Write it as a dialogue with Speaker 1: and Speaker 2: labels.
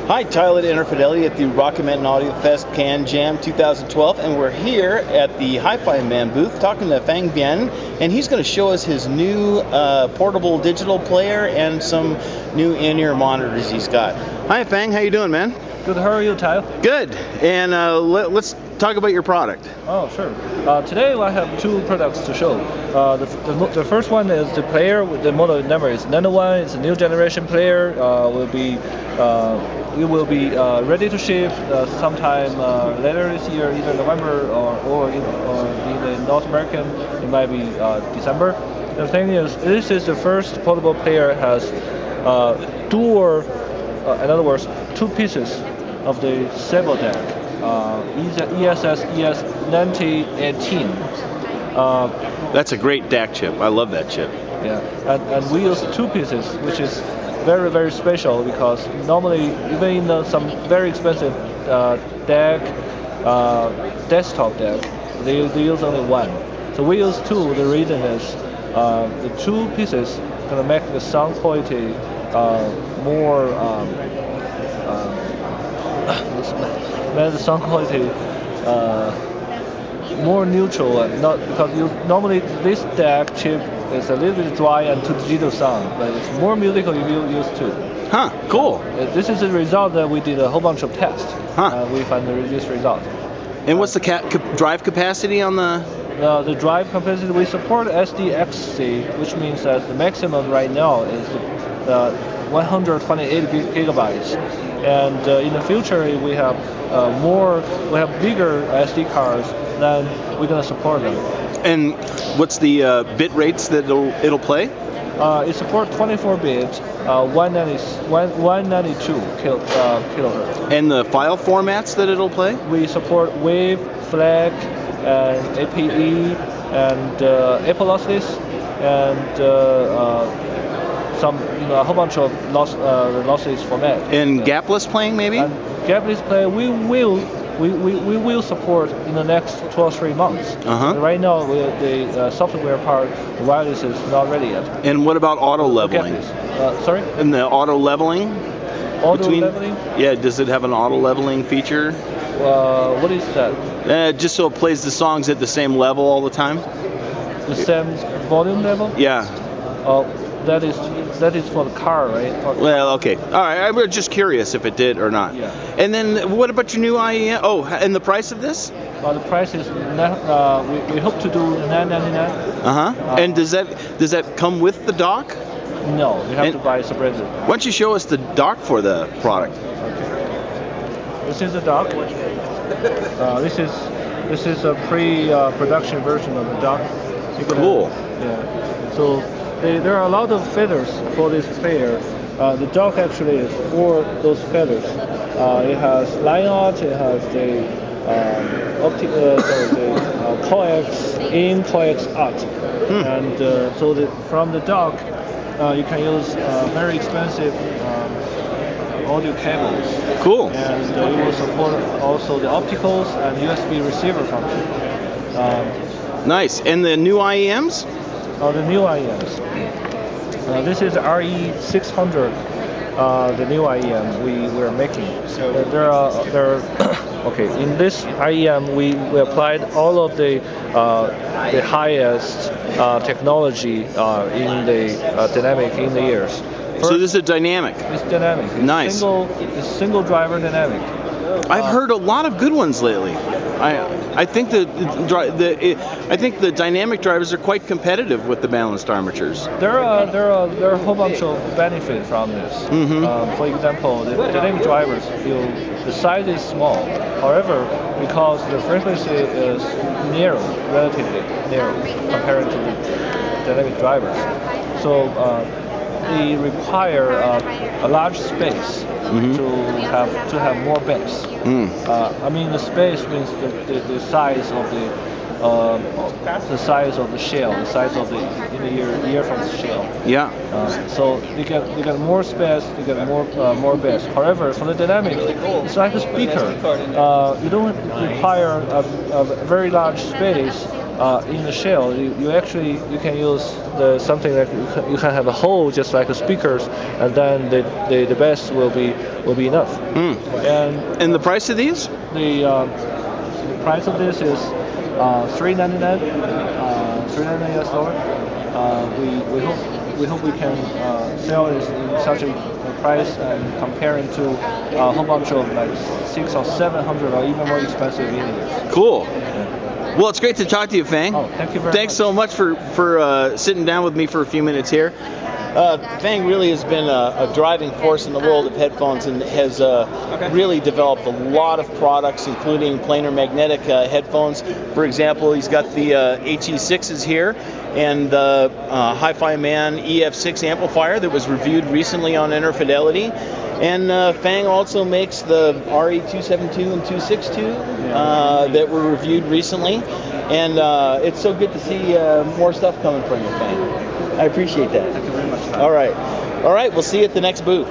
Speaker 1: Hi, Tyler at Interfidelity at the Rocketman Audio Fest CanJam 2012, and we're here at the HiFiMAN booth talking to Fang Bian, and he's going to show us his new portable digital player and some new in-ear monitors he's got. Hi, Fang. How you doing, man?
Speaker 2: Good. How are you, Tyler?
Speaker 1: Good. And let's talk about your product.
Speaker 2: Oh, sure. Today I have two products to show. The first one is the player with the model number is 901. It's a new generation player. It will be ready to ship sometime later this year, either November or in the North American, it might be December. The thing is, this is the first portable player has dual, in other words, two pieces of the Sable deck, ESS ES9018.
Speaker 1: That's a great DAC chip. I love that chip.
Speaker 2: Yeah, and we use two pieces, which is very, very special because normally, even in some very expensive desktop deck, they use only one. So we use two. The reason is the two pieces gonna make the sound quality more more neutral, and not because normally this DAC chip is a little bit dry and too digital sound, but it's more musical if you use two.
Speaker 1: Huh, cool.
Speaker 2: This is the result that we did a whole bunch of tests. We found this result.
Speaker 1: And what's the drive capacity on the
Speaker 2: drive capacity? We support SDXC, which means that the maximum right now is 128 gigabytes, and in the future we have bigger SD cards, then we're gonna support them.
Speaker 1: And what's the bit rates that it'll play?
Speaker 2: It supports 24-bit, 192 kilohertz.
Speaker 1: And the file formats that it'll play?
Speaker 2: We support WAV, FLAC, and APE, and Apple lossless, and some a whole bunch of lossless format.
Speaker 1: And gapless playing maybe?
Speaker 2: And gapless play we will support in the next 2 or 3 months. Right now the software part, the wireless is not ready yet.
Speaker 1: And what about auto leveling?
Speaker 2: Sorry?
Speaker 1: And the auto leveling?
Speaker 2: Leveling?
Speaker 1: Yeah, does it have an auto leveling feature?
Speaker 2: What is that?
Speaker 1: Just so it plays the songs at the same level all the time?
Speaker 2: The same volume level?
Speaker 1: Yeah.
Speaker 2: That is for the car, right?
Speaker 1: Well, okay. All right. I was just curious if it did or not.
Speaker 2: Yeah.
Speaker 1: And then what about your new IEM? Oh, and the price of this?
Speaker 2: The price is we hope to do $999.
Speaker 1: And does that come with the dock?
Speaker 2: No, you have to buy separately.
Speaker 1: Why don't you show us the dock for the product?
Speaker 2: Okay. This is the dock. This is a pre-production version of the dock.
Speaker 1: Cool.
Speaker 2: Yeah. So there are a lot of feathers for this player. The dock actually is for those feathers. It has line out. It has the coax in, coax out, and so from the dock you can use very expensive audio cables.
Speaker 1: Cool.
Speaker 2: And it will support also the opticals and USB receiver function.
Speaker 1: Nice. And the new IEMs?
Speaker 2: The new IEMs. This is RE600, the new IEM we are making. So there are okay. In this IEM, we applied all of the highest technology in the dynamic in the ears.
Speaker 1: So this is dynamic.
Speaker 2: It's dynamic. It's
Speaker 1: nice.
Speaker 2: It's single driver dynamic.
Speaker 1: I've heard a lot of good ones lately. I think the dynamic drivers are quite competitive with the balanced armatures.
Speaker 2: There are a whole bunch of benefits from this. For example, the dynamic drivers the size is small. However, because the frequency is relatively narrow compared to the dynamic drivers, so they require a large space to have more bass. I mean, the space means the size of the shell, the size of the earphones shell.
Speaker 1: Yeah.
Speaker 2: So you get more space, you get more bass. However, for the dynamic, it's like a speaker. You don't require a very large space in the shell, you actually can use something like you can have a hole just like the speakers, and then the bass will be enough.
Speaker 1: And the price of these?
Speaker 2: The price of this is $399 US dollar. We hope we can sell it in such a price and comparing to a whole bunch of like 600 or 700 or even more expensive in-ears.
Speaker 1: Cool. Well, it's great to talk to you, Fang.
Speaker 2: Oh, thank you very much.
Speaker 1: Thanks so much for sitting down with me for a few minutes here. Fang really has been a driving force in the world of headphones and has really developed a lot of products, including planar magnetic headphones. For example, he's got the HE6s here and the HiFiMAN EF6 amplifier that was reviewed recently on Interfidelity. And Fang also makes the RE272 and 262 that were reviewed recently. And it's so good to see more stuff coming from you, Fang. I appreciate that.
Speaker 2: Thank you very much.
Speaker 1: All right. We'll see you at the next booth.